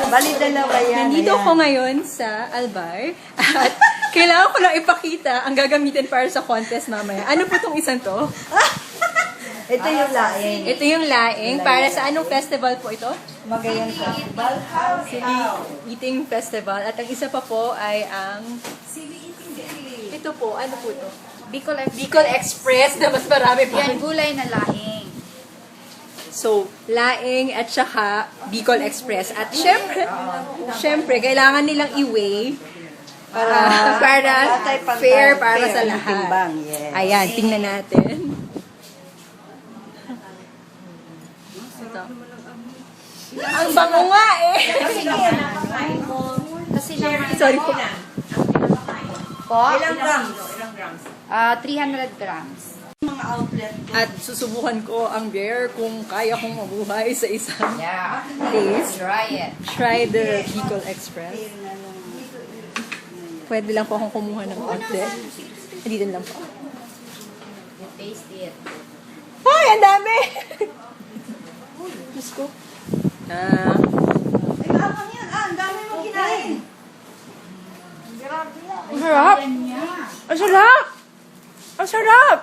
Bali dalawa yan. Nandito ayan. ako ngayon sa Albar at kailangan ko lang ipakita ang gagamitin para sa contest mamaya. Ano po tong isang to? Ito yung laing. Ito yung laing. Para sa anong festival po ito? Magayan Festival. Eating Festival. At ang isa pa po ay ang... Ito po, ano po ito? Bicol Express na mas marami pa. Yan, gulay na laing. So, laing at saka Bicol Express. At syempre, kailangan nilang i-weigh para fair para sa yung lahat. timbang, yes. Ayan, tingnan natin. Ito. Ang bango nga eh! Kasi naman, Sorry po. po, Ilang grams? 300 grams. Mga outlet. At susubukan ko ang beer kung kaya kong mabuhay sa isang Yeah. taste. Try it. Try the Bicol Express. Pwede lang po akong kumuha ng konti. Dito lang po. You taste it. Ay, ang dami! Diyos ko. Ay, maamang yan. Ang dami mong kinain. Ang sarap! Ang sarap! Ang sarap!